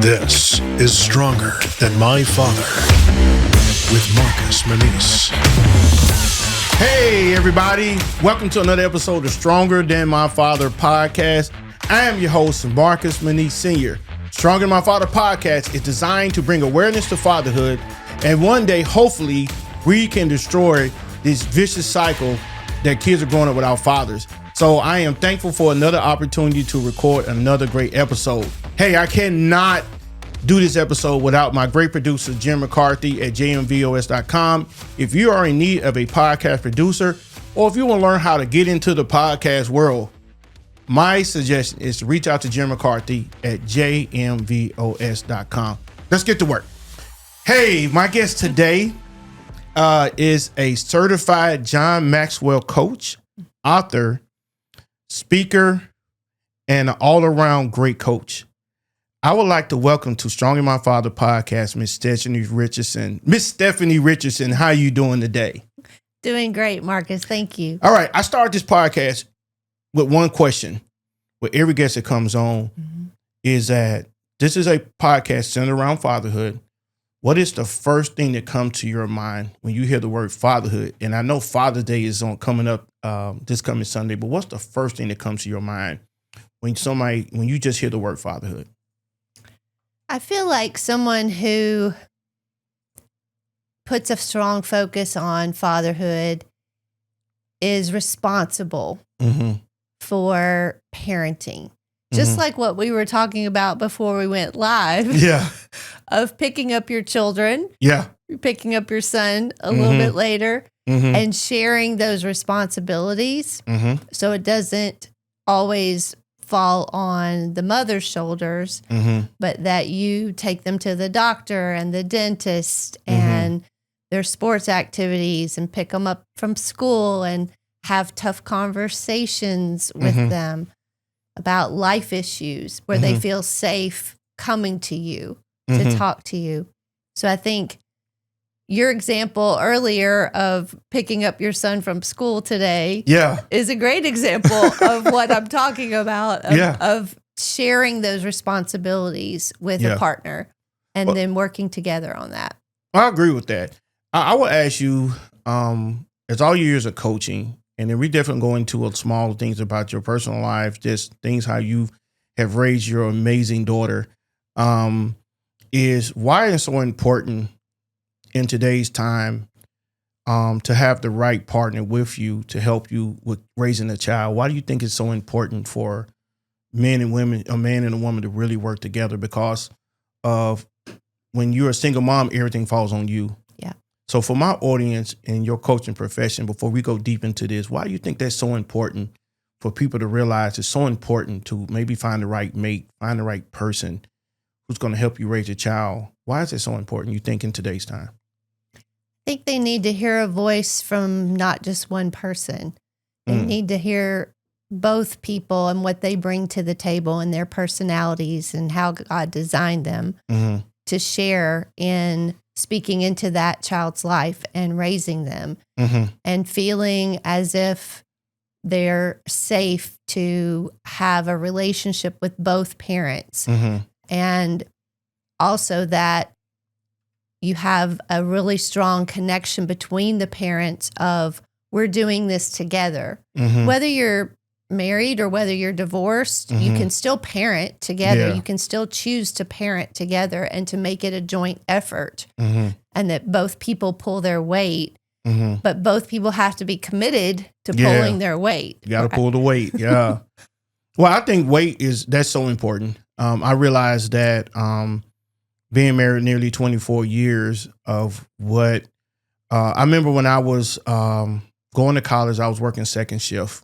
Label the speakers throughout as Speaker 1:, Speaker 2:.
Speaker 1: This is Stronger Than My Father with Marcus Meneese.
Speaker 2: Hey, everybody. Welcome to another episode of Stronger Than My Father podcast. I am your host, Marcus Meneese Sr. Stronger Than My Father podcast is designed to bring awareness to fatherhood, and one day, hopefully, we can destroy this vicious cycle that kids are growing up without fathers. So I am thankful for another opportunity to record another great episode. Hey, I cannot do this episode without my great producer, Jim McCarthy at jmvos.com. If you are in need of a podcast producer, or if you want to learn how to get into the podcast world, my suggestion is to reach out to Jim McCarthy at jmvos.com. Let's get to work. Hey, my guest today is a certified John Maxwell coach, author, speaker, and an all-around great coach. I would like to welcome to Stronger Than My Father podcast, Miss Stephanie Richardson. Miss Stephanie Richardson, how are you doing today?
Speaker 3: Doing great, Marcus. Thank you.
Speaker 2: All right. I started this podcast with one question with every guest that comes on, is that this is a podcast centered around fatherhood. What is the first thing that comes to your mind when you hear the word fatherhood? And I know Father's Day is coming up this coming Sunday, but what's the first thing that comes to your mind when you just hear the word fatherhood?
Speaker 3: I feel like someone who puts a strong focus on fatherhood is responsible for parenting. Just like what we were talking about before we went live.
Speaker 2: Yeah.
Speaker 3: Of picking up your children.
Speaker 2: Yeah.
Speaker 3: Picking up your son a little bit later and sharing those responsibilities. So it doesn't always fall on the mother's shoulders, but that you take them to the doctor and the dentist and their sports activities and pick them up from school and have tough conversations with them about life issues where they feel safe coming to you to talk to you. So I think your example earlier of picking up your son from school today is a great example of what I'm talking about, of sharing those responsibilities with a partner and then working together on that.
Speaker 2: I agree with that. I will ask you, as all your years of coaching, and then we definitely go into small things about your personal life, just things how you have raised your amazing daughter, is why it's so important in today's time to have the right partner with you to help you with raising a child. Why do you think it's so important for men and women, a man and a woman, to really work together? Because of when you're a single mom, everything falls on you.
Speaker 3: Yeah.
Speaker 2: So for my audience in your coaching profession, before we go deep into this, why do you think that's so important for people to realize it's so important to maybe find the right mate, find the right person who's going to help you raise a child? Why is it so important, you think, in today's time?
Speaker 3: I think they need to hear a voice from not just one person. They need to hear both people and what they bring to the table and their personalities and how God designed them to share in speaking into that child's life and raising them and feeling as if they're safe to have a relationship with both parents. And also that you have a really strong connection between the parents of we're doing this together. Whether you're married or whether you're divorced, you can still parent together.
Speaker 2: Yeah.
Speaker 3: You can still choose to parent together and to make it a joint effort. And that both people pull their weight, but both people have to be committed to pulling their weight.
Speaker 2: You got to pull the weight. Yeah. Well, I think that's so important. I realized that being married nearly 24 years of what I remember when I was going to college, I was working second shift.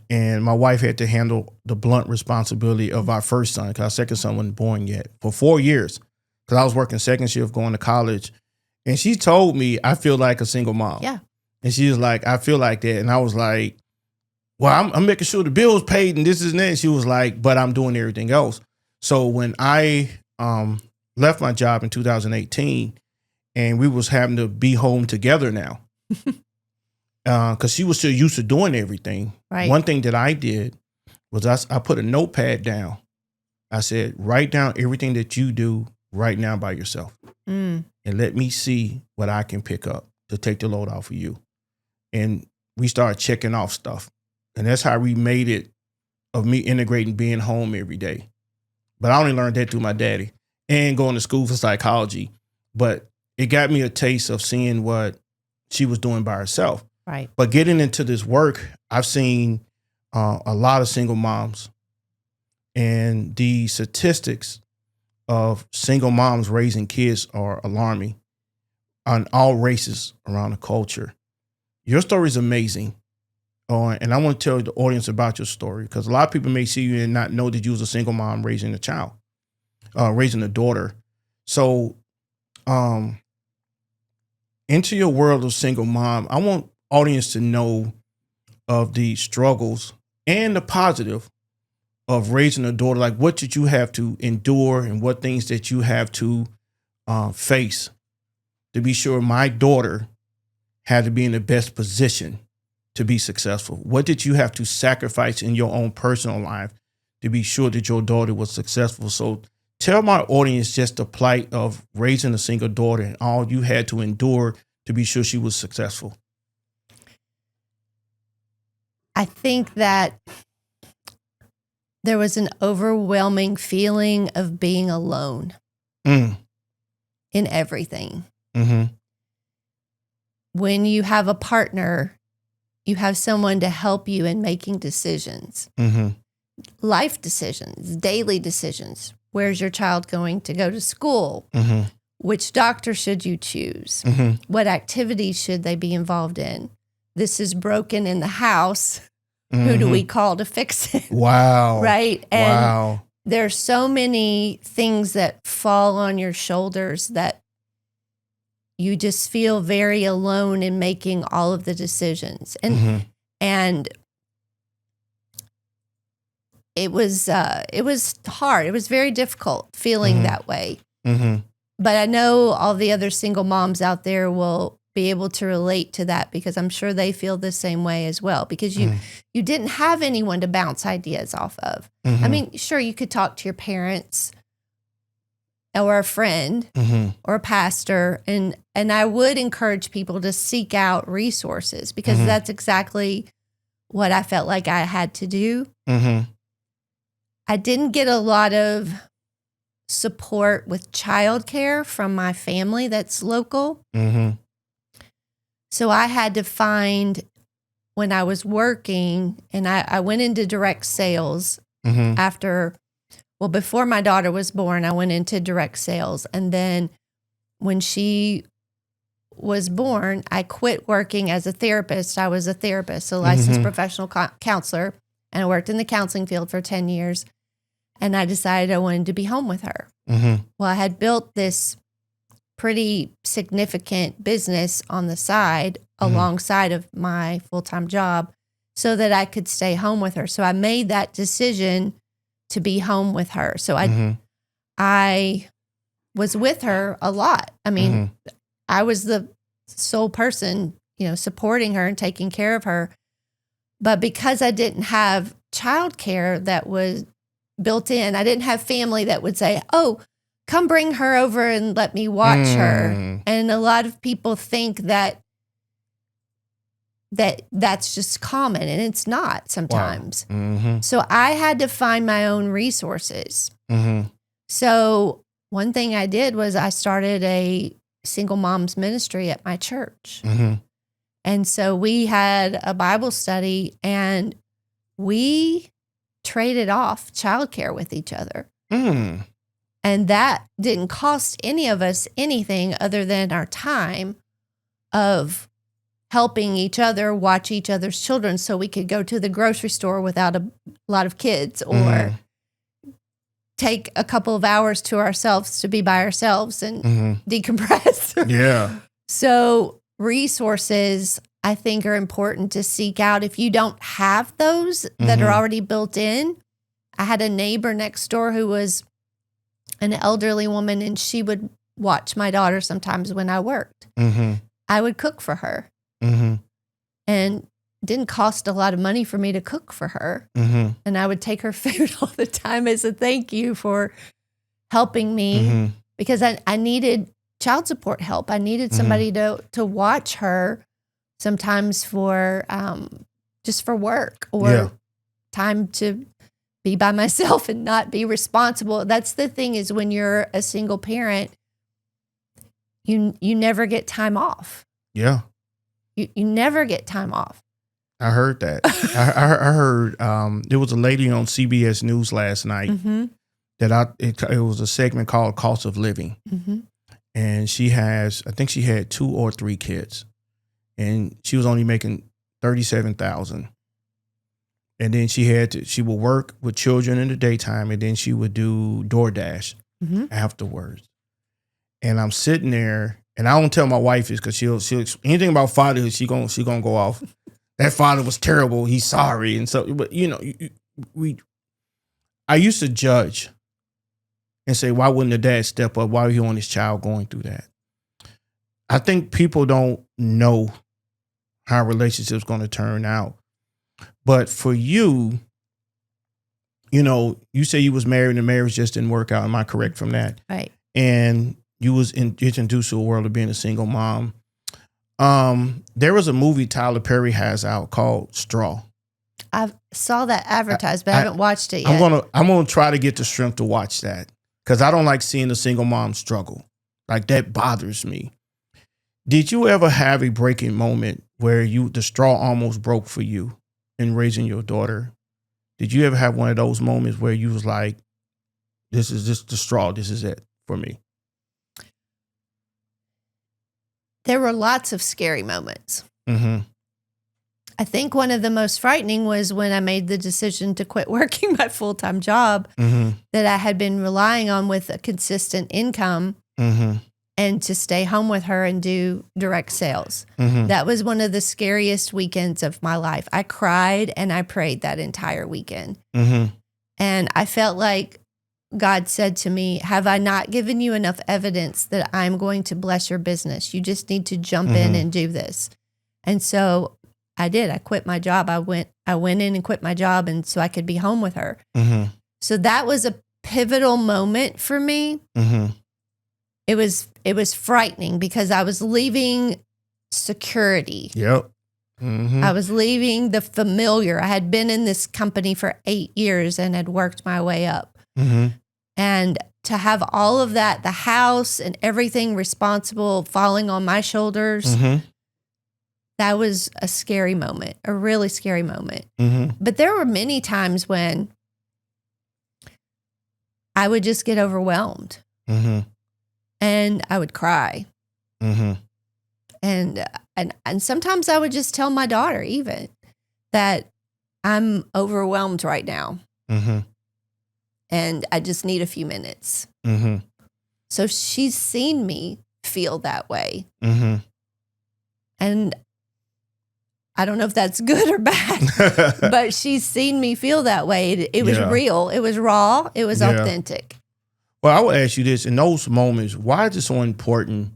Speaker 2: And my wife had to handle the blunt responsibility of our first son, because our second son wasn't born yet, for 4 years, because I was working second shift going to college. And she told me, I feel like a single mom.
Speaker 3: Yeah.
Speaker 2: And she was like, I feel like that. And I was like, well, I'm making sure the bill's paid and this is that. And she was like, but I'm doing everything else. So when I left my job in 2018 and we was having to be home together now, because she was still used to doing everything.
Speaker 3: Right.
Speaker 2: One thing that I did was I put a notepad down. I said, write down everything that you do right now by yourself. And let me see what I can pick up to take the load off of you. And we started checking off stuff. And that's how we made it of me integrating being home every day. But I only learned that through my daddy and going to school for psychology. But it got me a taste of seeing what she was doing by herself.
Speaker 3: Right.
Speaker 2: But getting into this work, I've seen a lot of single moms. And the statistics of single moms raising kids are alarming on all races around the culture. Your story is amazing. And I want to tell the audience about your story because a lot of people may see you and not know that you was a single mom raising a child, raising a daughter. So into your world of single mom, I want audience to know of the struggles and the positive of raising a daughter. Like, what did you have to endure and what things that you have to face to be sure my daughter had to be in the best position to be successful? What did you have to sacrifice in your own personal life to be sure that your daughter was successful? So tell my audience just the plight of raising a single daughter and all you had to endure to be sure she was successful.
Speaker 3: I think that there was an overwhelming feeling of being alone in everything.
Speaker 2: Mm-hmm.
Speaker 3: When you have a partner, you have someone to help you in making decisions, life decisions, daily decisions. Where's your child going to go to school? Which doctor should you choose? What activities should they be involved in? This is broken in the house. Who do we call to fix it?
Speaker 2: Wow.
Speaker 3: Right? And there's so many things that fall on your shoulders that you just feel very alone in making all of the decisions. And it was hard. It was very difficult feeling that way. But I know all the other single moms out there will be able to relate to that because I'm sure they feel the same way as well because you didn't have anyone to bounce ideas off of. I mean, sure, you could talk to your parents or a friend or a pastor. And I would encourage people to seek out resources because that's exactly what I felt like I had to do. I didn't get a lot of support with childcare from my family that's local. So I had to find when I was working, and I went into direct sales before my daughter was born, I went into direct sales. And then when she was born, I quit working as a therapist. I was a therapist, a licensed professional counselor, and I worked in the counseling field for 10 years. And I decided I wanted to be home with her. Well, I had built this pretty significant business on the side alongside of my full-time job so that I could stay home with her. So I made that decision to be home with her. So I was with her a lot. I mean, I was the sole person, supporting her and taking care of her. But because I didn't have childcare that was built in, I didn't have family that would say, "Oh, come bring her over and let me watch her." And a lot of people think that's just common, and it's not sometimes. So I had to find my own resources. So one thing I did was I started a single moms ministry at my church. And so we had a Bible study and we traded off childcare with each other. And that didn't cost any of us anything other than our time of helping each other watch each other's children so we could go to the grocery store without a lot of kids or take a couple of hours to ourselves to be by ourselves and decompress.
Speaker 2: Yeah.
Speaker 3: So resources, I think, are important to seek out. If you don't have those that are already built in, I had a neighbor next door who was an elderly woman, and she would watch my daughter sometimes when I worked. I would cook for her. And didn't cost a lot of money for me to cook for her.
Speaker 2: Mm-hmm.
Speaker 3: And I would take her food all the time as a thank you for helping me
Speaker 2: Mm-hmm.
Speaker 3: because I needed child support help. I needed somebody to watch her sometimes for just for work or time to be by myself and not be responsible. That's the thing is when you're a single parent, you never get time off.
Speaker 2: Yeah.
Speaker 3: You never get time off.
Speaker 2: I heard that. I heard there was a lady on CBS News last night that it was a segment called Cost of Living.
Speaker 3: Mm-hmm.
Speaker 2: And I think she had 2 or 3 kids. And she was only making $37,000. And then she would work with children in the daytime, and then she would do DoorDash afterwards. And I'm sitting there, and I don't tell my wife this because she'll anything about fatherhood, she gonna go off. That father was terrible. He's sorry, and so. But I used to judge and say, why wouldn't the dad step up? Why are you on his child going through that? I think people don't know how a relationship's going to turn out. But for you, you say you was married and the marriage just didn't work out. Am I correct from that?
Speaker 3: Right.
Speaker 2: And you was introduced to a world of being a single mom. There was a movie Tyler Perry has out called Straw.
Speaker 3: I saw that advertised, but I haven't watched it yet.
Speaker 2: I'm gonna try to get the strength to watch that because I don't like seeing a single mom struggle. Like that bothers me. Did you ever have a breaking moment where the straw almost broke for you in raising your daughter? Did you ever have one of those moments where you was like, this is just the straw, this is it for me?
Speaker 3: There were lots of scary moments.
Speaker 2: Mm-hmm.
Speaker 3: I think one of the most frightening was when I made the decision to quit working my full-time job that I had been relying on with a consistent income and to stay home with her and do direct sales. That was one of the scariest weekends of my life. I cried and I prayed that entire weekend. And I felt like God said to me, have I not given you enough evidence that I'm going to bless your business? You just need to jump in and do this. And so I did. I quit my job. I went in and quit my job, and so I could be home with her. So that was a pivotal moment for me. It was frightening because I was leaving security.
Speaker 2: Yep.
Speaker 3: I was leaving the familiar. I had been in this company for 8 years and had worked my way up. And to have all of that, the house and everything responsible falling on my shoulders, that was a scary moment, a really scary moment. But there were many times when I would just get overwhelmed and I would cry. And sometimes I would just tell my daughter even that I'm overwhelmed right now. And I just need a few minutes. So she's seen me feel that way. And I don't know if that's good or bad, but she's seen me feel that way. It was real. It was raw. It was authentic.
Speaker 2: Well, I will ask you this. In those moments, why is it so important?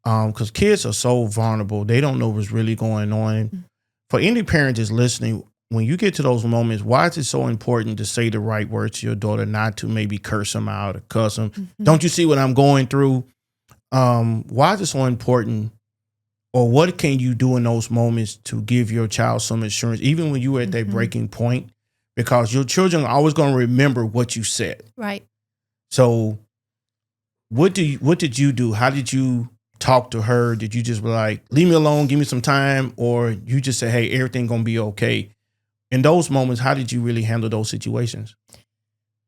Speaker 2: Because kids are so vulnerable. They don't know what's really going on. For any parent that's listening, when you get to those moments, why is it so important to say the right words to your daughter, not to maybe curse them out or cuss them? Don't you see what I'm going through? Why is it so important? Or what can you do in those moments to give your child some assurance, even when you were at that breaking point? Because your children are always going to remember what you said.
Speaker 3: Right.
Speaker 2: So what did you do? How did you talk to her? Did you just be like, leave me alone, give me some time? Or you just say, hey, everything going to be okay? In those moments, how did you really handle those situations?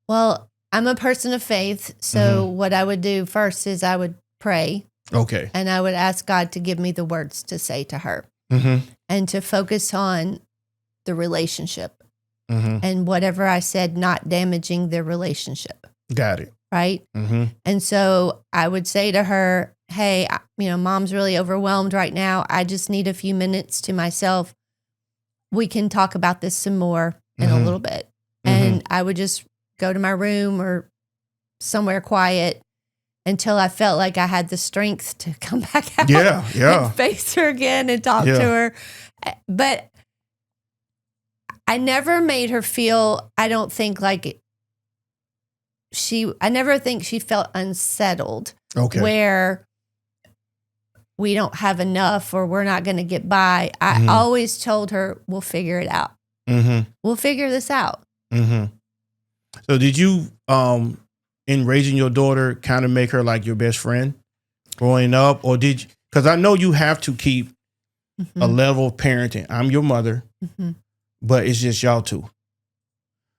Speaker 3: Well, I'm a person of faith. So what I would do first is I would pray.
Speaker 2: Okay.
Speaker 3: And I would ask God to give me the words to say to her and to focus on the relationship and whatever I said, not damaging the relationship.
Speaker 2: Got it.
Speaker 3: Right. And so I would say to her, hey, mom's really overwhelmed right now. I just need a few minutes to myself. We can talk about this some more in a little bit. And I would just go to my room or somewhere quiet until I felt like I had the strength to come back out and face her again and talk to her. But I never made her feel, I don't think like I never think she felt unsettled.
Speaker 2: Okay.
Speaker 3: Where we don't have enough or we're not going to get by. I always told her, we'll figure it out. We'll figure this out.
Speaker 2: So did you, in raising your daughter, kind of make her like your best friend growing up? Or did you, because I know you have to keep a level of parenting. I'm your mother, but it's just y'all two.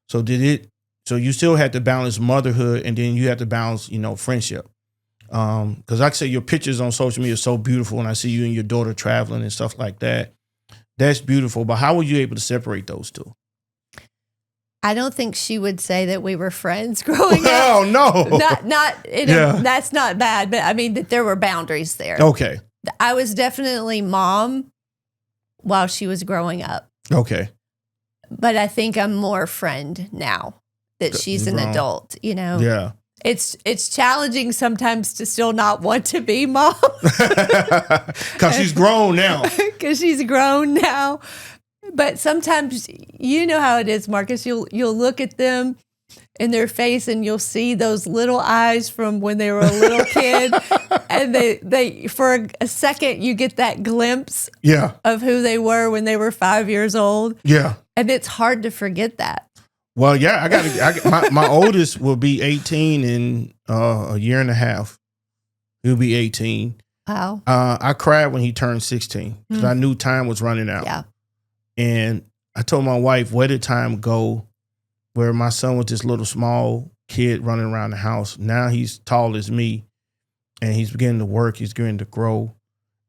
Speaker 2: So so you still had to balance motherhood and then you had to balance, friendship. Because like I say, your pictures on social media are so beautiful and I see you and your daughter traveling and stuff like that. That's beautiful. But how were you able to separate those two?
Speaker 3: I don't think she would say that we were friends growing up.
Speaker 2: Oh, no.
Speaker 3: That's not bad, but I mean that there were boundaries there.
Speaker 2: Okay.
Speaker 3: I was definitely mom while she was growing up.
Speaker 2: Okay.
Speaker 3: But I think I'm more friend now that she's an adult,
Speaker 2: Yeah.
Speaker 3: It's challenging sometimes to still not want to be mom.
Speaker 2: Because she's grown now.
Speaker 3: Because she's grown now. But sometimes, you know how it is, Marcus. You'll look at them in their face and you'll see those little eyes from when they were a little kid. And they for a second, you get that glimpse of who they were when they were 5 years old.
Speaker 2: Yeah.
Speaker 3: And it's hard to forget that.
Speaker 2: Well, yeah, my oldest will be 18 in a year and a half. He'll be 18.
Speaker 3: Wow.
Speaker 2: I cried when he turned 16 because I knew time was running out.
Speaker 3: Yeah.
Speaker 2: And I told my wife, where did time go? Where my son was this little small kid running around the house. Now he's tall as me and he's beginning to work. He's beginning to grow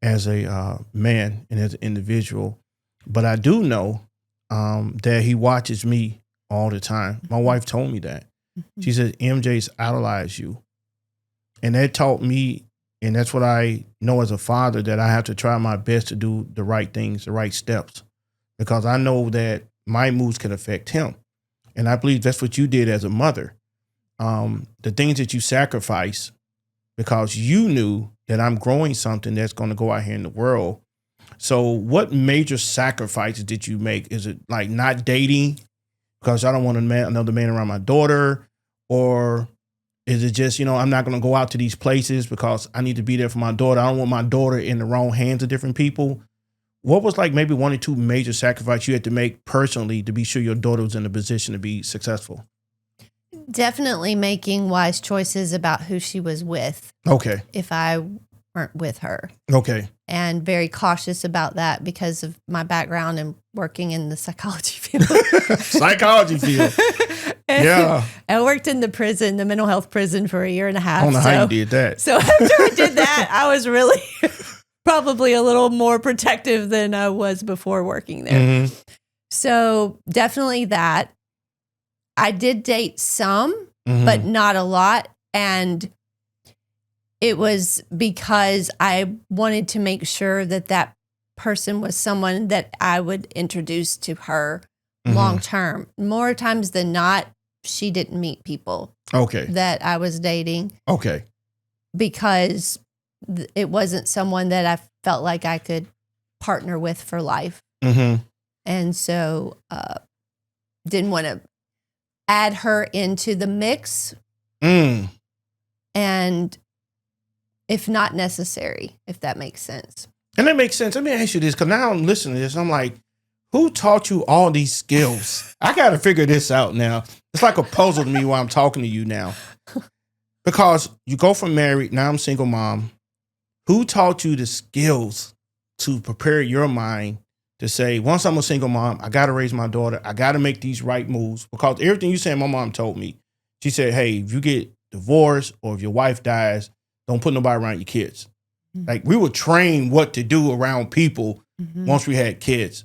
Speaker 2: as a man and as an individual. But I do know that he watches me all the time. My wife told me that. She said, MJ's idolized you. And that taught me, and that's what I know as a father, that I have to try my best to do the right things, the right steps, because I know that my moves can affect him. And I believe that's what you did as a mother. The things that you sacrifice because you knew that I'm growing something that's going to go out here in the world. So what major sacrifices did you make? Is it like not dating because I don't want another man around my daughter? Or is it just, I'm not going to go out to these places because I need to be there for my daughter. I don't want my daughter in the wrong hands of different people. What was like maybe one or two major sacrifices you had to make personally to be sure your daughter was in a position to be successful?
Speaker 3: Definitely making wise choices about who she was with.
Speaker 2: Okay.
Speaker 3: If I weren't with her.
Speaker 2: Okay.
Speaker 3: And very cautious about that because of my background and working in the psychology field.
Speaker 2: Psychology field. Yeah.
Speaker 3: I worked in the mental health prison for a year and a half.
Speaker 2: I don't know how you did that.
Speaker 3: So after I did that, I was really probably a little more protective than I was before working there. So definitely that. I did date some, but not a lot. And it was because I wanted to make sure that person was someone that I would introduce to her long term. More times than not, she didn't meet people that I was dating. Okay. Because it wasn't someone that I felt like I could partner with for life. And so didn't want to add her into the mix. And if not necessary, if that makes sense.
Speaker 2: And that makes sense. Let me ask you this, because now I'm listening to this. I'm like, who taught you all these skills? I got to figure this out now. It's like a puzzle to me while I'm talking to you now. Because you go from married, now I'm single mom. Who taught you the skills to prepare your mind to say, once I'm a single mom, I got to raise my daughter. I got to make these right moves. Because everything you said, my mom told me. She said, hey, if you get divorced or if your wife dies, don't put nobody around your kids. Like we were trained what to do around people once we had kids.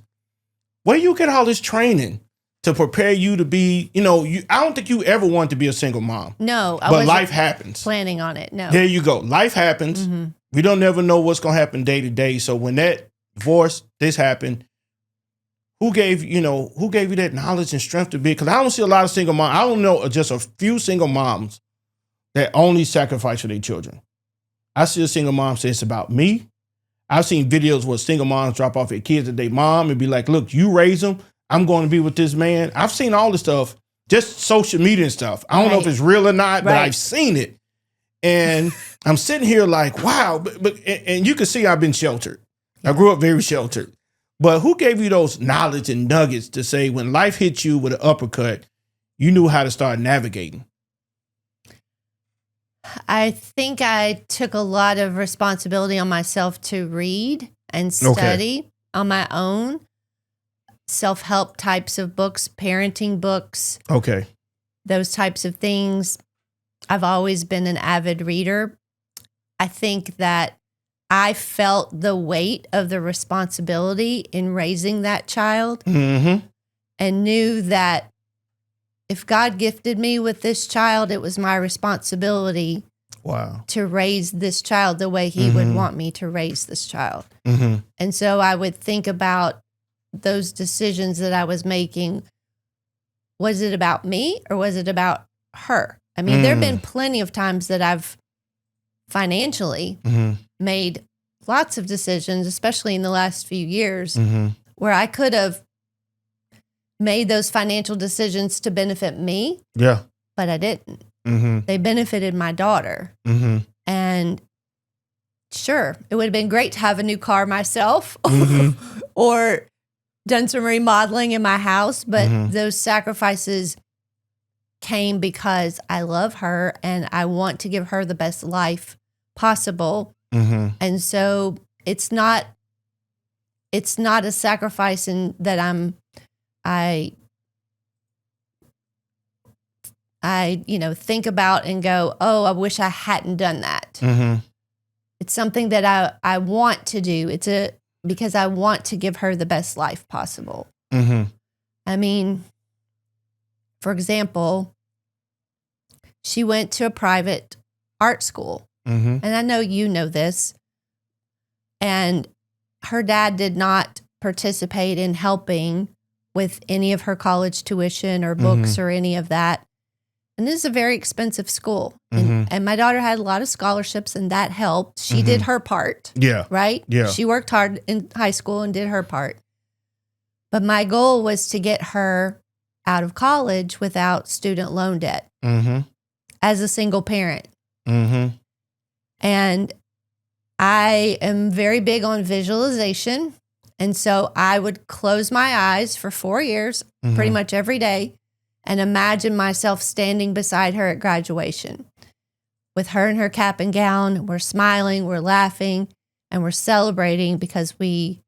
Speaker 2: Where you get all this training to prepare you to be, I don't think you ever wanted to be a single mom.
Speaker 3: No.
Speaker 2: But life happens.
Speaker 3: Planning on it. No.
Speaker 2: There you go. Life happens. We don't never know what's going to happen day to day. So when that divorce, this happened, who gave you that knowledge and strength to be? Because I don't see a lot of single moms. I don't know just a few single moms that only sacrifice for their children. I see a single mom say it's about me. I've seen videos where single moms drop off their kids at their mom and be like, look, you raise them. I'm going to be with this man. I've seen all the stuff, just social media and stuff. I don't know if it's real or not, but I've seen it. And I'm sitting here like, wow. And you can see I've been sheltered. I grew up very sheltered. But who gave you those knowledge and nuggets to say when life hit you with an uppercut, you knew how to start navigating?
Speaker 3: I think I took a lot of responsibility on myself to read and study on my own. Self-help types of books, parenting books.
Speaker 2: Okay.
Speaker 3: Those types of things. I've always been an avid reader. I think that I felt the weight of the responsibility in raising that child and knew that if God gifted me with this child, it was my responsibility to raise this child the way he would want me to raise this child. And so I would think about those decisions that I was making. Was it about me or was it about her? I mean, there have been plenty of times that I've financially made lots of decisions, especially in the last few years, where I could have made those financial decisions to benefit me.
Speaker 2: Yeah.
Speaker 3: But I didn't. They benefited my daughter. And sure, it would have been great to have a new car myself or done some remodeling in my house, but those sacrifices came because I love her and I want to give her the best life possible. And so it's not a sacrifice in that I think about and go, oh, I wish I hadn't done that. It's something that I want to do. Because I want to give her the best life possible. I mean, for example, she went to a private art school. And I know you know this. And her dad did not participate in helping with any of her college tuition or books or any of that. And this is a very expensive school. And my daughter had a lot of scholarships and that helped. She did her part. Yeah. Right? Yeah. She worked hard in high school and did her part. But my goal was to get her out of college without student loan debt as a single parent. And I am very big on visualization. And so I would close my eyes for 4 years, pretty much every day, and imagine myself standing beside her at graduation with her in her cap and gown. We're smiling, we're laughing, and we're celebrating because we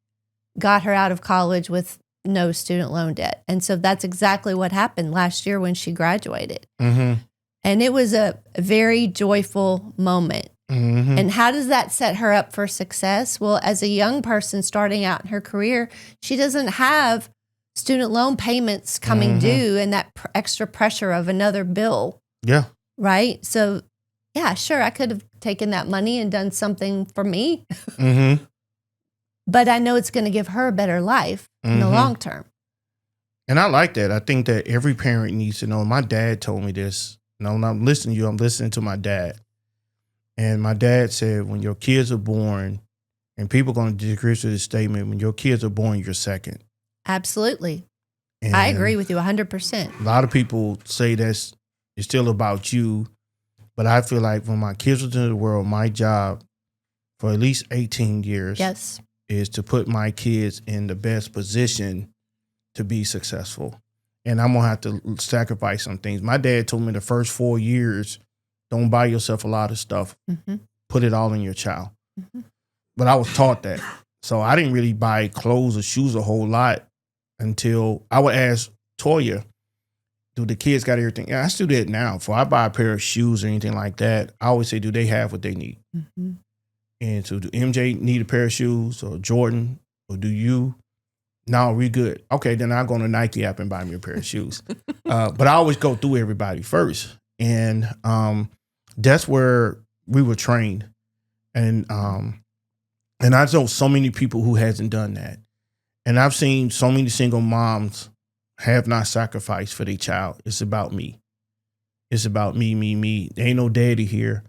Speaker 3: got her out of college with no student loan debt. And so that's exactly what happened last year when she graduated. And it was a very joyful moment. And how does that set her up for success? Well, as a young person starting out in her career, she doesn't have student loan payments coming due and that extra pressure of another bill. Yeah. Right? So, yeah, sure, I could have taken that money and done something for me. But I know it's going to give her a better life in the long term.
Speaker 2: And I like that. I think that every parent needs to know. My dad told me this. No, when I'm listening to you, I'm listening to my dad. And my dad said, when your kids are born, and people are going to disagree with this statement, when your kids are born, you're second.
Speaker 3: Absolutely.
Speaker 2: And
Speaker 3: I agree with you 100%.
Speaker 2: A lot of people say it's still about you. But I feel like when my kids were into the world, my job for at least 18 years is to put my kids in the best position to be successful. And I'm going to have to sacrifice some things. My dad told me the first 4 years, don't buy yourself a lot of stuff. Put it all in your child. But I was taught that. So I didn't really buy clothes or shoes a whole lot until I would ask Toya, do the kids got everything? Yeah, I still do that now. Before I buy a pair of shoes or anything like that, I always say, do they have what they need? And so do MJ need a pair of shoes or Jordan or do you? No, we good. Okay, then I'll go on the Nike app and buy me a pair of shoes. But I always go through everybody first. And that's where we were trained. And I know so many people who hasn't done that. And I've seen so many single moms have not sacrificed for their child. It's about me. It's about me. There ain't no daddy here.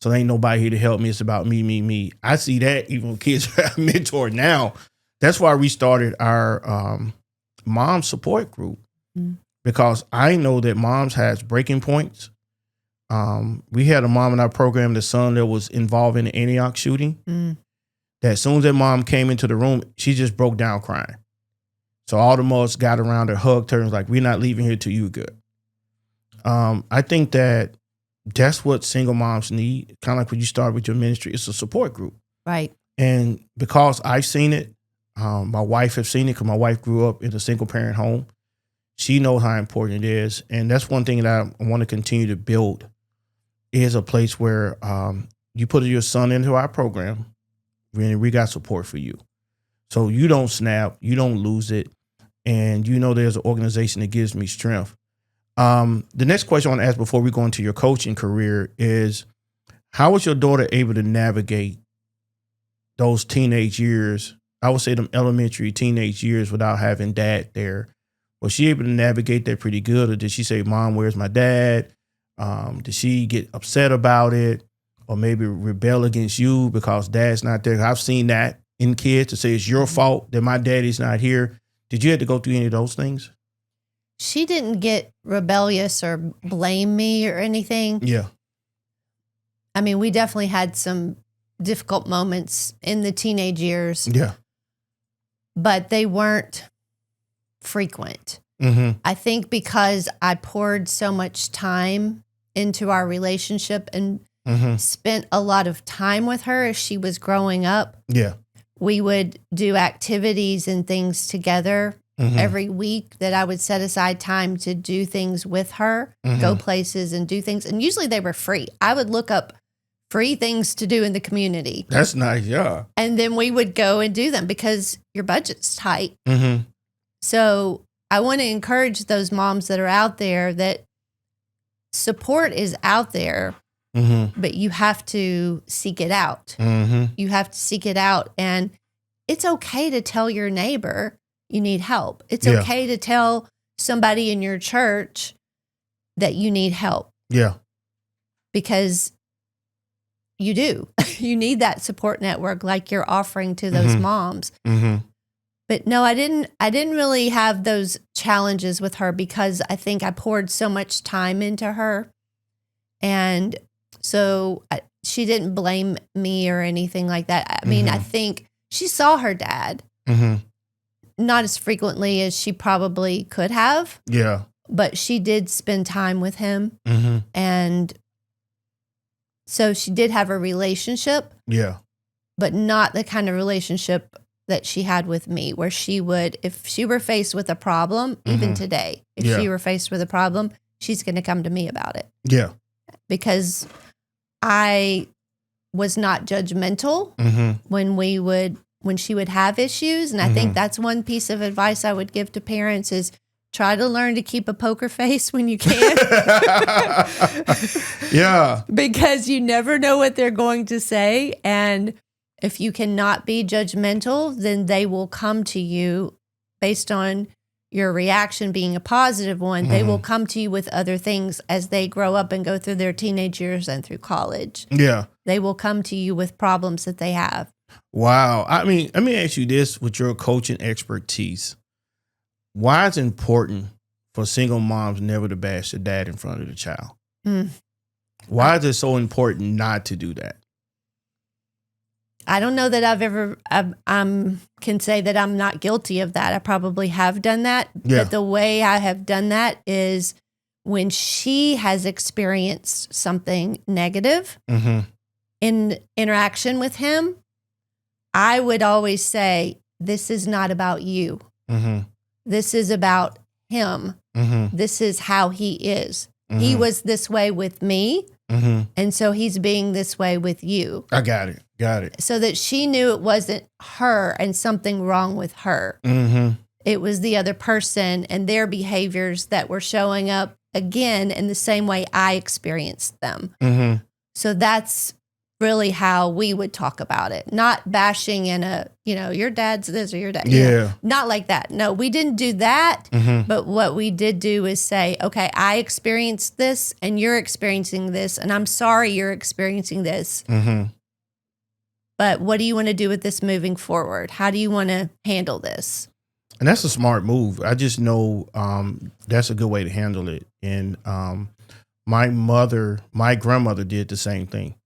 Speaker 2: So there ain't nobody here to help me. It's about me. I see that even with kids I mentor now. That's why we started our mom support group because I know that moms has breaking points. We had a mom in our program, the son that was involved in the Antioch shooting. That as soon as that mom came into the room, she just broke down crying. So all the mothers got around her, hugged her, and was like, we're not leaving here till you're good. I think that's what single moms need. Kind of like when you start with your ministry, it's a support group.
Speaker 3: Right. And
Speaker 2: because I've seen it, my wife has seen it because my wife grew up in a single parent home. She knows how important it is. And that's one thing that I want to continue to build is a place where you put your son into our program. We got support for you. So you don't snap, you don't lose it. And you know there's an organization that gives me strength. The next question I want to ask before we go into your coaching career is, how was your daughter able to navigate those teenage years? I would say them elementary teenage years without having dad there. Was she able to navigate that pretty good? Or did she say, Mom, where's my dad? Did she get upset about it? Or maybe rebel against you because dad's not there? I've seen that in kids to say it's your fault that my daddy's not here. Did you have to go through any of those things?
Speaker 3: She didn't get rebellious or blame me or anything.
Speaker 2: Yeah.
Speaker 3: I mean, we definitely had some difficult moments in the teenage years.
Speaker 2: Yeah.
Speaker 3: But they weren't frequent. I think because I poured so much time into our relationship and spent a lot of time with her as she was growing up.
Speaker 2: Yeah.
Speaker 3: We would do activities and things together every week that I would set aside time to do things with her, go places and do things. And usually they were free. I would look up free things to do in the community.
Speaker 2: That's nice, yeah.
Speaker 3: And then we would go and do them because your budget's tight. So I want to encourage those moms that are out there that support is out there, but you have to seek it out. You have to seek it out. And it's okay to tell your neighbor you need help. It's okay to tell somebody in your church that you need help.
Speaker 2: Yeah.
Speaker 3: Because you do. You need that support network like you're offering to those moms. But no, I didn't really have those challenges with her because I think I poured so much time into her. And so she didn't blame me or anything like that. I mean, I think she saw her dad not as frequently as she probably could have.
Speaker 2: Yeah.
Speaker 3: But she did spend time with him. And so she did have a relationship.
Speaker 2: Yeah.
Speaker 3: But not the kind of relationship that she had with me, where she would, if she were faced with a problem, even today, if she were faced with a problem, she's going to come to me about it.
Speaker 2: Yeah.
Speaker 3: Because I was not judgmental when she would have issues. And I think that's one piece of advice I would give to parents is try to learn to keep a poker face when you can.
Speaker 2: Yeah.
Speaker 3: Because you never know what they're going to say. And if you cannot be judgmental, then they will come to you based on your reaction being a positive one. They will come to you with other things as they grow up and go through their teenage years and through college.
Speaker 2: Yeah.
Speaker 3: They will come to you with problems that they have.
Speaker 2: Wow. I mean, let me ask you this with your coaching expertise. Why is it important for single moms never to bash their dad in front of the child? Why is it so important not to do that?
Speaker 3: I don't know that I've ever, can say that I'm not guilty of that. I probably have done that.
Speaker 2: Yeah.
Speaker 3: But the way I have done that is when she has experienced something negative in interaction with him, I would always say, this is not about you. This is about him. This is how he is. He was this way with me. And so he's being this way with you.
Speaker 2: I got it.
Speaker 3: So that she knew it wasn't her and something wrong with her. It was the other person and their behaviors that were showing up again in the same way I experienced them. So that's really how we would talk about it. Not bashing in a, your dad's this or your dad.
Speaker 2: Yeah.
Speaker 3: Not like that. No, we didn't do that. But what we did do is say, okay, I experienced this and you're experiencing this and I'm sorry you're experiencing this. But what do you want to do with this moving forward? How do you want to handle this?
Speaker 2: And that's a smart move. I just know that's a good way to handle it. And my grandmother did the same thing.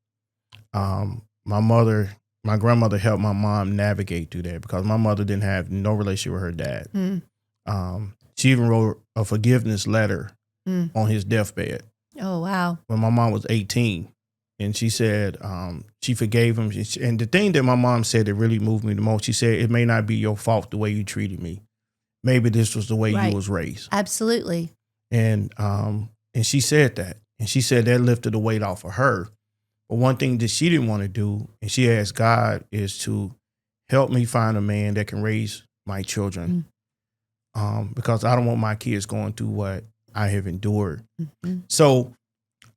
Speaker 2: My grandmother helped my mom navigate through that because my mother didn't have no relationship with her dad. She even wrote a forgiveness letter on his deathbed.
Speaker 3: Oh, wow.
Speaker 2: When my mom was 18. And she said she forgave him. And the thing that my mom said that really moved me the most, she said, it may not be your fault the way you treated me. Maybe this was the way you was raised.
Speaker 3: Absolutely.
Speaker 2: And she said that. And she said that lifted the weight off of her. But one thing that she didn't want to do, and she asked God, is to help me find a man that can raise my children. Because I don't want my kids going through what I have endured. So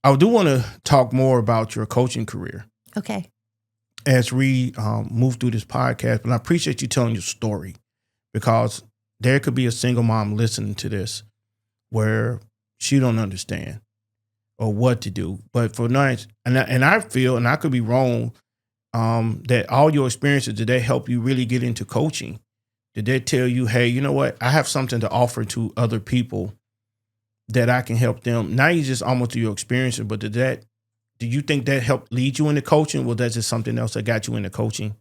Speaker 2: I do want to talk more about your coaching career.
Speaker 3: Okay.
Speaker 2: As we move through this podcast, but I appreciate you telling your story because there could be a single mom listening to this where she don't understand or what to do. But for nights, and I feel, and I could be wrong, that all your experiences, did they help you really get into coaching? Did they tell you, hey, you know what? I have something to offer to other people that I can help them? Now you just almost do your experiences, but do you think that helped lead you into coaching? Or that's just something else that got you into coaching?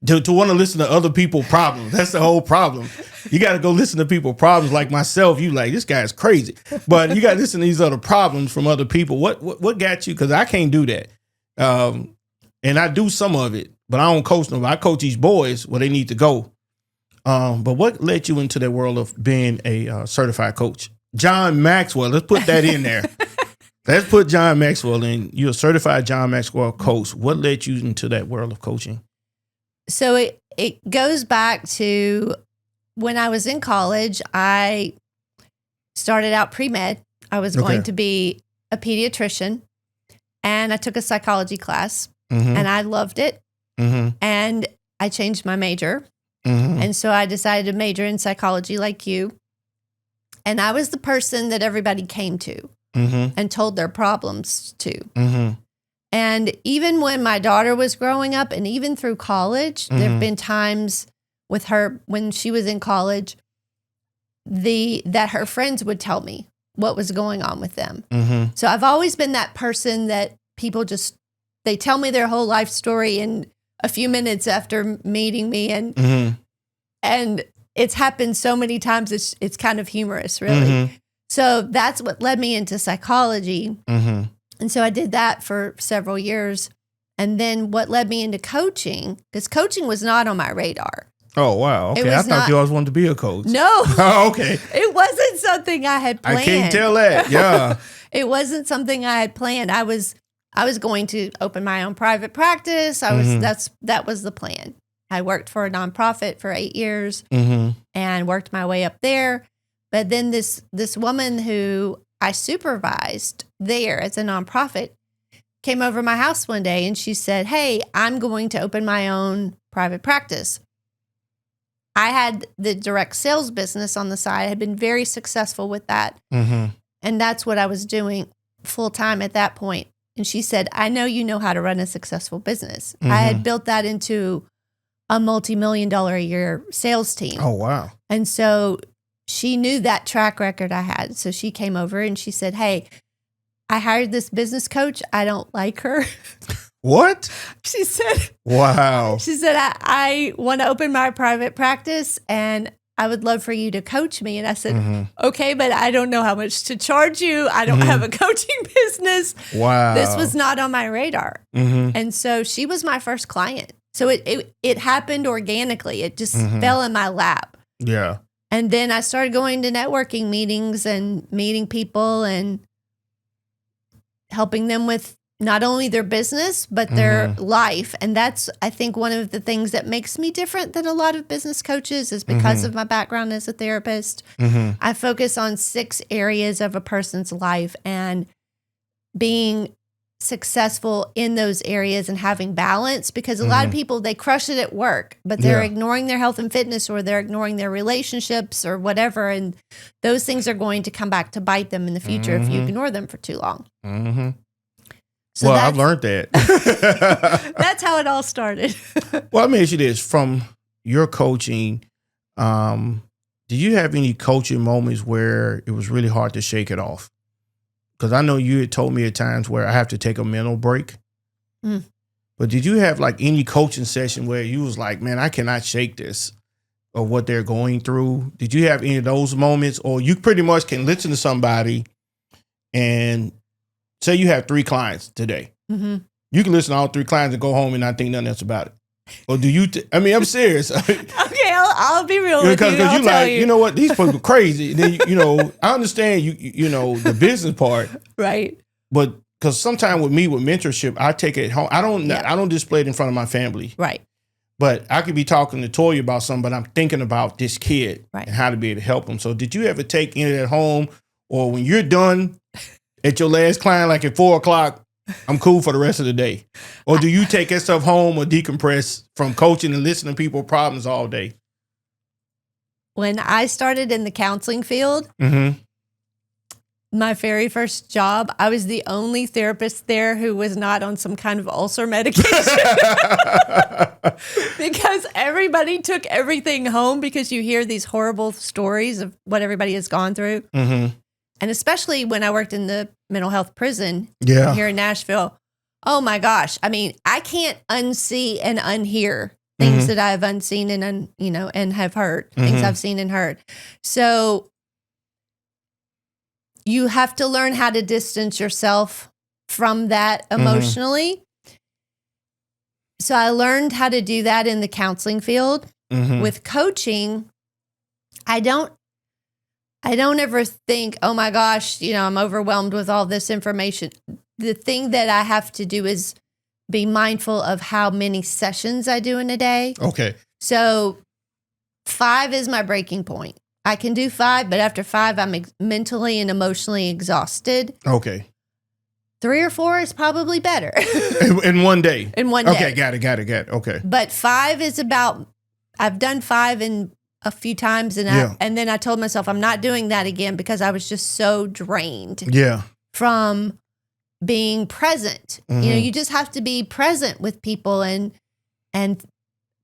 Speaker 2: To want to listen to other people's problems. That's the whole problem. You got to go listen to people's problems like myself. You like, this guy's crazy. But you got to listen to these other problems from other people. What got you? Because I can't do that. And I do some of it, but I don't coach them. I coach these boys where they need to go. But what led you into the world of being a certified coach? John Maxwell. Let's put that in there. Let's put John Maxwell in. You're a certified John Maxwell coach. What led you into that world of coaching?
Speaker 3: So it goes back to when I was in college. I started out pre-med. I was going to be a pediatrician, and I took a psychology class, and I loved it. And I changed my major. And so I decided to major in psychology like you. And I was the person that everybody came to and told their problems to. And even when my daughter was growing up and even through college, there have been times with her when she was in college that her friends would tell me what was going on with them. So I've always been that person that people they tell me their whole life story in a few minutes after meeting me. And it's happened so many times, it's kind of humorous, really. So that's what led me into psychology. And so I did that for several years. And then what led me into coaching, because coaching was not on my radar.
Speaker 2: Oh, wow. Okay. I thought you always wanted to be a coach.
Speaker 3: No.
Speaker 2: Oh, okay.
Speaker 3: It wasn't something I had planned.
Speaker 2: I can't tell that. Yeah.
Speaker 3: It wasn't something I had planned. I was going to open my own private practice. That was the plan. I worked for a nonprofit for 8 years and worked my way up there. But then this woman who I supervised there as a nonprofit came over my house one day and she said, hey, I'm going to open my own private practice. I had the direct sales business on the side. I had been very successful with that. And that's what I was doing full time at that point. And she said, I know you know how to run a successful business. I had built that into a multi-million-dollar a year sales team.
Speaker 2: Oh, wow.
Speaker 3: And so she knew that track record I had. So she came over and she said, hey, I hired this business coach. I don't like her.
Speaker 2: What?
Speaker 3: She said,
Speaker 2: wow.
Speaker 3: She said, I want to open my private practice and I would love for you to coach me. And I said, okay, but I don't know how much to charge you. I don't have a coaching business.
Speaker 2: Wow.
Speaker 3: This was not on my radar. And so she was my first client. So it happened organically. It just fell in my lap.
Speaker 2: Yeah.
Speaker 3: And then I started going to networking meetings and meeting people and helping them with not only their business, but their life. And that's, I think, one of the things that makes me different than a lot of business coaches is because of my background as a therapist. I focus on 6 areas of a person's life and being successful in those areas and having balance, because a lot of people, they crush it at work, but they're ignoring their health and fitness, or they're ignoring their relationships or whatever. And those things are going to come back to bite them in the future if you ignore them for too long. So
Speaker 2: well, I've learned that.
Speaker 3: That's how it all started.
Speaker 2: Well, let me ask you this. From your coaching, did did you have any coaching moments where it was really hard to shake it off? Because I know you had told me at times where I have to take a mental break.
Speaker 3: Mm.
Speaker 2: But did you have like any coaching session where you was like, man, I cannot shake this or what they're going through? Did you have any of those moments? Or you pretty much can listen to somebody and say you have 3 clients today.
Speaker 3: Mm-hmm.
Speaker 2: You can listen to all 3 clients and go home and not think nothing else about it. Or do you? I'm serious.
Speaker 3: Okay, I'll be real with you.
Speaker 2: Because
Speaker 3: I'll
Speaker 2: you
Speaker 3: tell
Speaker 2: like, you know what? These people are crazy. Then, I understand you know, the business part.
Speaker 3: Right.
Speaker 2: But because sometimes with me, with mentorship, I take it home. I don't display it in front of my family.
Speaker 3: Right.
Speaker 2: But I could be talking to Toya about something, but I'm thinking about this kid
Speaker 3: right.
Speaker 2: and how to be able to help them. So did you ever take any of that home? Or when you're done at your last client, like at 4:00, I'm cool for the rest of the day? Or do you take that stuff home or decompress from coaching and listening to people's problems all day?
Speaker 3: When I started in the counseling field,
Speaker 2: Mm-hmm.
Speaker 3: my very first job, I was the only therapist there who was not on some kind of ulcer medication. Because everybody took everything home, because you hear these horrible stories of what everybody has gone through.
Speaker 2: Mm-hmm.
Speaker 3: And especially when I worked in the mental health prison here in Nashville. Oh my gosh. I mean, I can't unsee and unhear things that I've unseen and and have heard, things I've seen and heard. So you have to learn how to distance yourself from that emotionally. So I learned how to do that in the counseling field. With coaching, I don't ever think, oh my gosh, I'm overwhelmed with all this information. The thing that I have to do is be mindful of how many sessions I do in a day.
Speaker 2: Okay.
Speaker 3: So 5 is my breaking point. I can do 5, but after 5, I'm mentally and emotionally exhausted.
Speaker 2: Okay.
Speaker 3: 3 or 4 is probably better.
Speaker 2: In one day?
Speaker 3: In one day.
Speaker 2: Okay, got it. Okay.
Speaker 3: But 5 is about, I've done 5 in a few times, and then I told myself I'm not doing that again, because I was just so drained from being present. You just have to be present with people and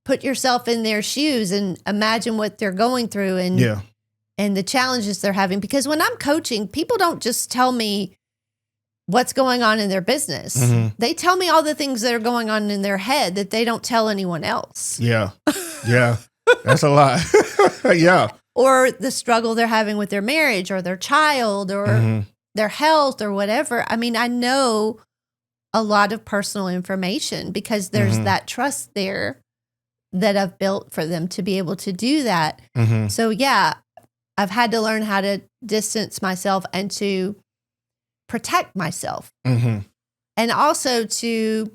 Speaker 3: put yourself in their shoes and imagine what they're going through and the challenges they're having. Because when I'm coaching, people don't just tell me what's going on in their business. They tell me all the things that are going on in their head that they don't tell anyone else.
Speaker 2: Yeah. That's a lot. Yeah.
Speaker 3: Or the struggle they're having with their marriage or their child or their health or whatever. I mean, I know a lot of personal information because there's that trust there that I've built for them to be able to do that. So yeah, I've had to learn how to distance myself and to protect myself. And also to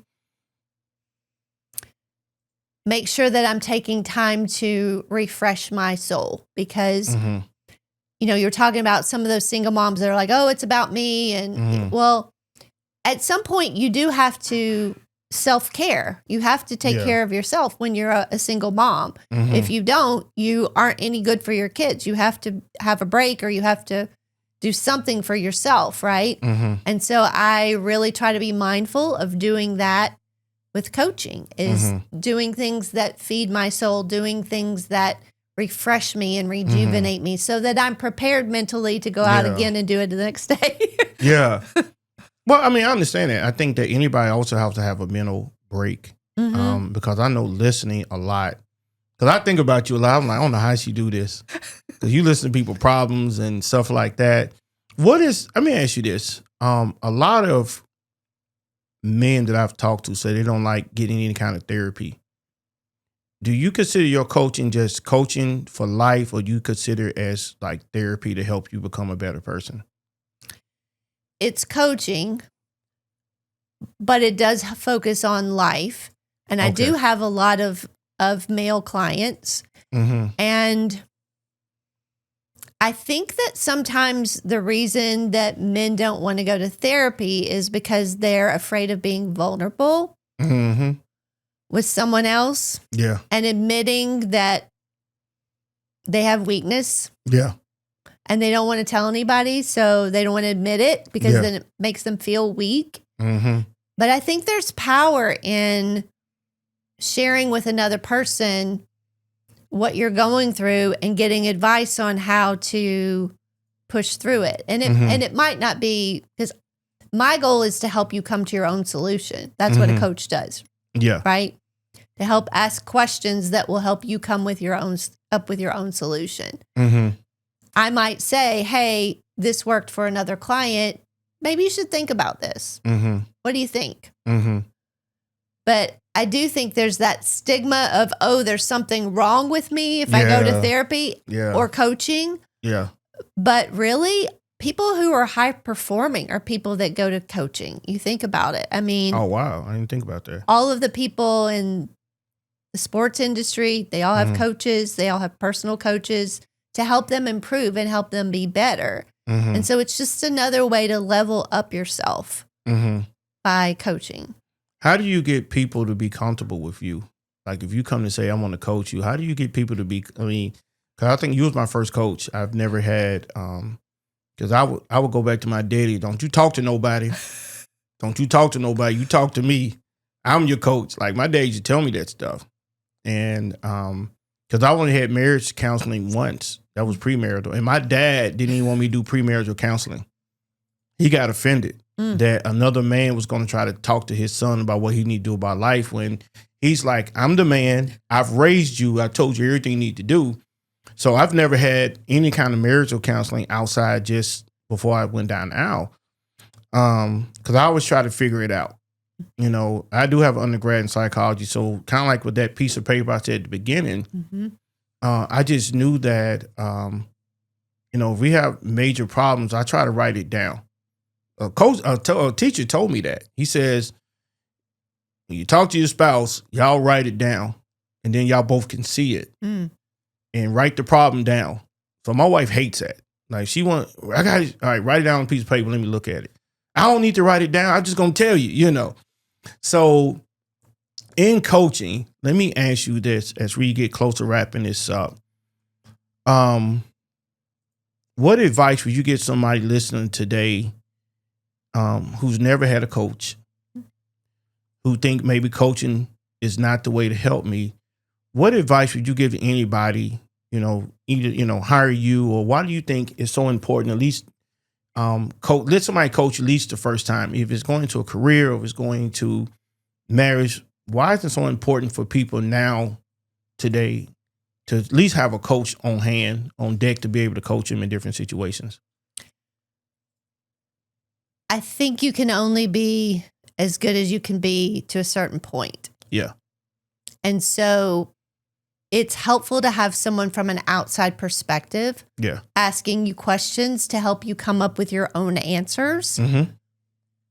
Speaker 3: make sure that I'm taking time to refresh my soul, because, you're talking about some of those single moms that are like, oh, it's about me. And well, at some point you do have to self-care. You have to take care of yourself when you're a single mom. If you don't, you aren't any good for your kids. You have to have a break, or you have to do something for yourself, right? And so I really try to be mindful of doing that with coaching, is doing things that feed my soul, doing things that refresh me and rejuvenate me, so that I'm prepared mentally to go out again and do it the next day.
Speaker 2: Well, I mean, I understand that. I think that anybody also has to have a mental break, because I know listening a lot. Because I think about you a lot. I'm like, I don't know how she do this. Because you listen to people's problems and stuff like that. Let me ask you this. A lot of men that I've talked to say they don't like getting any kind of therapy. Do you consider your coaching just coaching for life, or do you consider it as like therapy to help you become a better person?
Speaker 3: It's coaching, but it does focus on life. And I do have a lot of male clients. And I think that sometimes the reason that men don't want to go to therapy is because they're afraid of being vulnerable with someone else. And admitting that they have weakness. And they don't want to tell anybody, so they don't want to admit it, because then it makes them feel weak. But I think there's power in sharing with another person what you're going through and getting advice on how to push through it. And it might not be, because my goal is to help you come to your own solution. That's what a coach does.
Speaker 2: Yeah.
Speaker 3: Right? To help ask questions that will help you come with your own solution. I might say, hey, this worked for another client. Maybe you should think about this. What do you think? But I do think there's that stigma of, oh, there's something wrong with me if I go to therapy or coaching.
Speaker 2: Yeah.
Speaker 3: But really, people who are high performing are people that go to coaching. You think about it. I mean,
Speaker 2: oh, wow. I didn't think about that.
Speaker 3: All of the people in the sports industry, they all have coaches. They all have personal coaches to help them improve and help them be better. And so it's just another way to level up yourself by coaching.
Speaker 2: How do you get people to be comfortable with you? Like if you come to say, I want to coach you, how do you get people to be, because I think you was my first coach. I've never had, because I would go back to my daddy. Don't you talk to nobody. Don't you talk to nobody. You talk to me. I'm your coach. Like my dad used to tell me that stuff. And because I only had marriage counseling once. That was premarital. And my dad didn't even want me to do premarital counseling. He got offended that another man was going to try to talk to his son about what he need to do about life, when he's like, I'm the man. I've raised you. I told you everything you need to do. So I've never had any kind of marital counseling outside just before I went down the aisle. Because I always try to figure it out. You know, I do have an undergrad in psychology. So kind of like with that piece of paper I said at the beginning, I just knew that, you know, if we have major problems, I try to write it down. A teacher told me that. He says, when you talk to your spouse, y'all write it down, and then y'all both can see it and write the problem down. So my wife hates that. Like all right, write it down on a piece of paper. Let me look at it. I don't need to write it down. I'm just going to tell you, you know. So in coaching, let me ask you this as we get close to wrapping this up. What advice would you give somebody listening today who's never had a coach, who think maybe coaching is not the way to help me? What advice would you give to anybody, you know, either, you know, hire you, or why do you think it's so important, at least let somebody coach at least the first time? If it's going to a career or if it's going to marriage, why is it so important for people now today to at least have a coach on hand, on deck, to be able to coach them in different situations?
Speaker 3: I think you can only be as good as you can be to a certain point.
Speaker 2: Yeah.
Speaker 3: And so it's helpful to have someone from an outside perspective asking you questions to help you come up with your own answers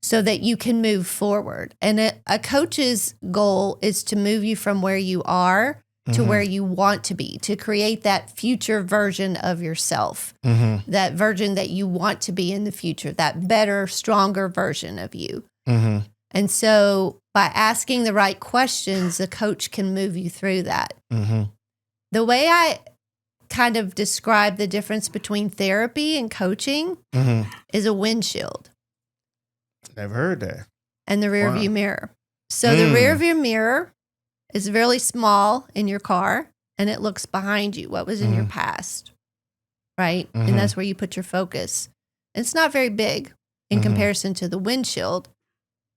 Speaker 3: so that you can move forward. And a coach's goal is to move you from where you are to where you want to be, to create that future version of yourself, that version that you want to be in the future, that better, stronger version of you. And so by asking the right questions, the coach can move you through that. The way I kind of describe the difference between therapy and coaching is a windshield.
Speaker 2: Never heard that.
Speaker 3: And the rearview mirror. So the rearview mirror is really small in your car, and it looks behind you, what was in your past, right? And that's where you put your focus. It's not very big in comparison to the windshield,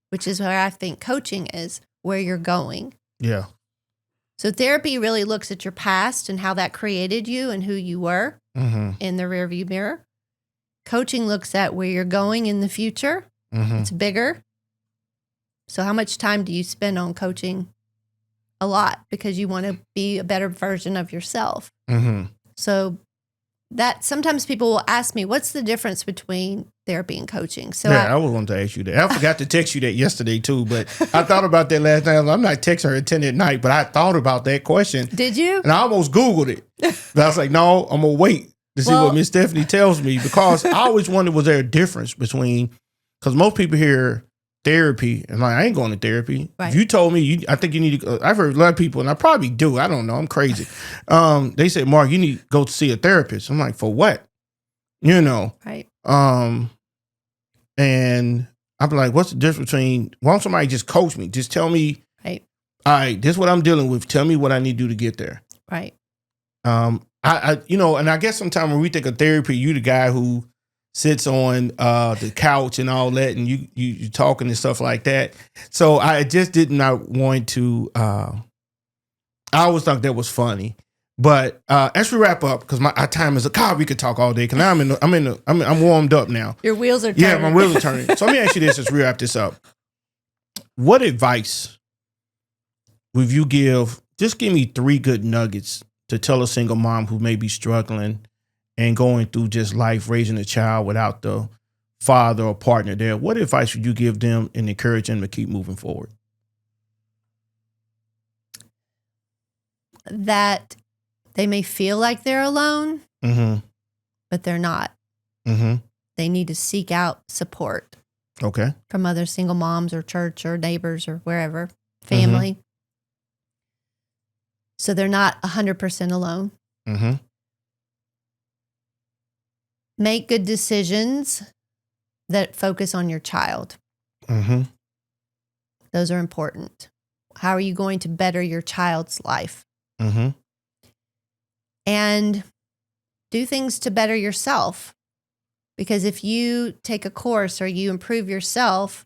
Speaker 3: which is where I think coaching is, where you're going.
Speaker 2: Yeah.
Speaker 3: So therapy really looks at your past and how that created you and who you were in the rearview mirror. Coaching looks at where you're going in the future. It's bigger. So how much time do you spend on coaching? A lot, because you want to be a better version of yourself. So that sometimes people will ask me, what's the difference between therapy and coaching? So
Speaker 2: I was going to ask you that. I forgot to text you that yesterday too, but I thought about that last night. I'm not texting her at 10 at night, but I thought about that question.
Speaker 3: Did you?
Speaker 2: And I almost Googled it. But I was like, no, I'm going to wait to see what Miss Stephanie tells me, because I always wondered, was there a difference between, because most people hear therapy and like, I ain't going to therapy. Right. If you told me, I think you need to, I've heard a lot of people, and I probably do, I don't know, I'm crazy. They say, Mark, you need to go to see a therapist. I'm like, for what? You know?
Speaker 3: Right.
Speaker 2: And I'm like, what's the difference between, why don't somebody just coach me? Just tell me,
Speaker 3: right,
Speaker 2: all right, this is what I'm dealing with. Tell me what I need to do to get there.
Speaker 3: Right.
Speaker 2: And I guess sometimes when we think of therapy, you the guy who sits on the couch and all that, and you talking and stuff like that. So I just did not want to. I always thought that was funny, but as we wrap up, because our time is we could talk all day. Because now I'm warmed up now.
Speaker 3: Your wheels are turning.
Speaker 2: Yeah, my wheels are turning. So let me ask you this as we wrap this up. What advice would you give? Just give me 3 good nuggets to tell a single mom who may be struggling and going through just life, raising a child without the father or partner there. What advice would you give them and encourage them to keep moving forward?
Speaker 3: That they may feel like they're alone, but they're not. They need to seek out support.
Speaker 2: Okay.
Speaker 3: From other single moms or church or neighbors or wherever, family. So they're not 100% alone. Make good decisions that focus on your child. Those are important. How are you going to better your child's life? And do things to better yourself. Because if you take a course or you improve yourself,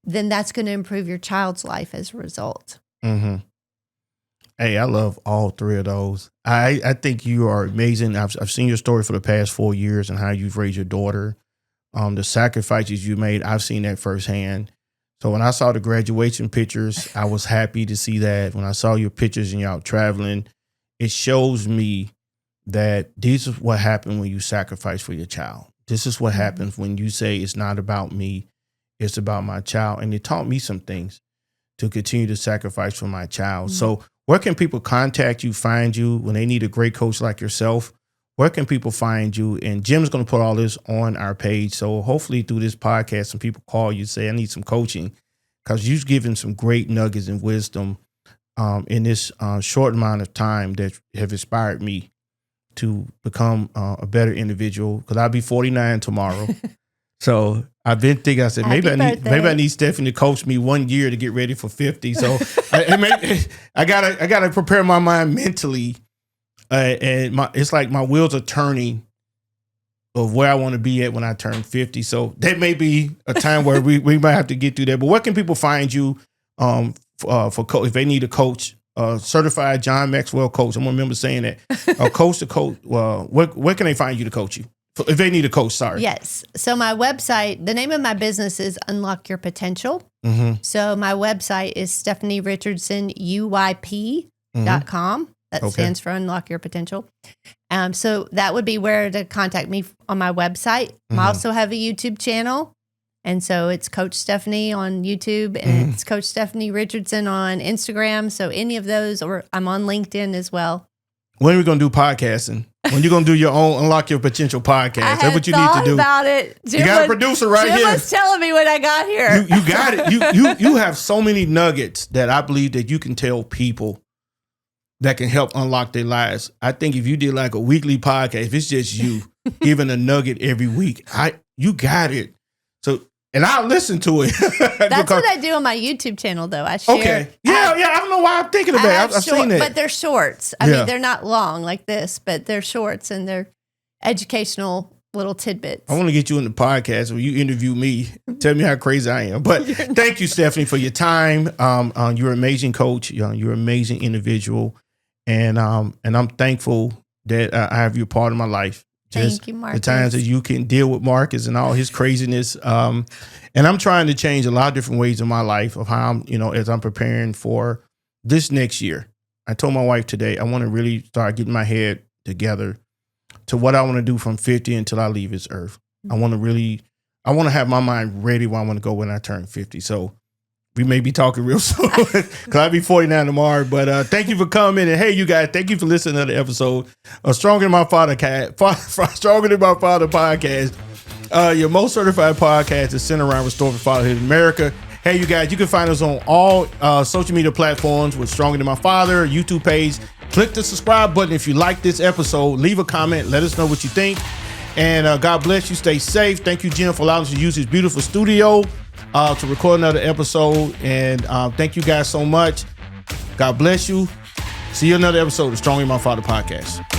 Speaker 3: then that's going to improve your child's life as a result.
Speaker 2: Hey, I love all 3 of those. I think you are amazing. I've seen your story for the past 4 years and how you've raised your daughter. The sacrifices you made, I've seen that firsthand. So when I saw the graduation pictures, I was happy to see that. When I saw your pictures and you're out traveling, it shows me that this is what happened when you sacrifice for your child. This is what happens when you say it's not about me, it's about my child. And it taught me some things to continue to sacrifice for my child. So where can people contact you, find you when they need a great coach like yourself? Where can people find you? And Jim's going to put all this on our page. So hopefully through this podcast, some people call you, say, I need some coaching, because you've given some great nuggets and wisdom in this short amount of time that have inspired me to become a better individual, because I'll be 49 tomorrow. So I've been thinking, I said, maybe I need Stephanie to coach me 1 year to get ready for 50. So I gotta prepare my mind mentally. And it's like my wheels are turning of where I want to be at when I turn 50. So that may be a time where we might have to get through that. But where can people find you for if they need a coach? Certified John Maxwell coach. I'm gonna remember saying that. Coach to coach. Where can they find you to coach you if they need a coach? Sorry.
Speaker 3: Yes. So my website, the name of my business is Unlock Your Potential. So my website is Stephanie Richardson UYP.com. That stands for Unlock Your Potential. So that would be where to contact me on my website. I also have a YouTube channel. And so it's Coach Stephanie on YouTube and it's Coach Stephanie Richardson on Instagram. So any of those, or I'm on LinkedIn as well.
Speaker 2: When are we going to do podcasting? When you going to do your own Unlock Your Potential podcast? That's what you need to do.
Speaker 3: About it.
Speaker 2: You got a producer right here.
Speaker 3: Jim was telling me when I got here.
Speaker 2: You got it. You have so many nuggets that I believe that you can tell people that can help unlock their lives. I think if you did like a weekly podcast, if it's just you giving a nugget every week, you got it. So, and I'll listen to it.
Speaker 3: That's what I do on my YouTube channel, though. I share.
Speaker 2: Okay. Yeah. I don't know why I'm thinking about it. I've seen it.
Speaker 3: But they're shorts. I mean, they're not long like this, but they're shorts and they're educational little tidbits. I
Speaker 2: want to get you in the podcast where you interview me. Tell me how crazy I am. But thank you, Stephanie, for your time. You're an amazing coach. You're an amazing individual. And I'm thankful that I have you part of my life.
Speaker 3: Thank you, Marcus.
Speaker 2: The times that you can deal with Marcus and all his craziness. And I'm trying to change a lot of different ways in my life of how I'm, as I'm preparing for this next year. I told my wife today, I want to really start getting my head together to what I want to do from 50 until I leave this earth. I want to have my mind ready where I want to go when I turn 50. So we may be talking real soon because I'll be 49 tomorrow. But thank you for coming. And hey, you guys, thank you for listening to the episode of Stronger Than My Father podcast. Your most certified podcast is centered around restoring fatherhood in America. Hey, you guys, you can find us on all social media platforms with Stronger Than My Father, YouTube page. Click the subscribe button if you like this episode. Leave a comment. Let us know what you think. And God bless you. Stay safe. Thank you, Jim, for allowing us to use his beautiful studio to record another episode. And thank you guys so much. God bless you. See you in another episode of Stronger Than My Father podcast.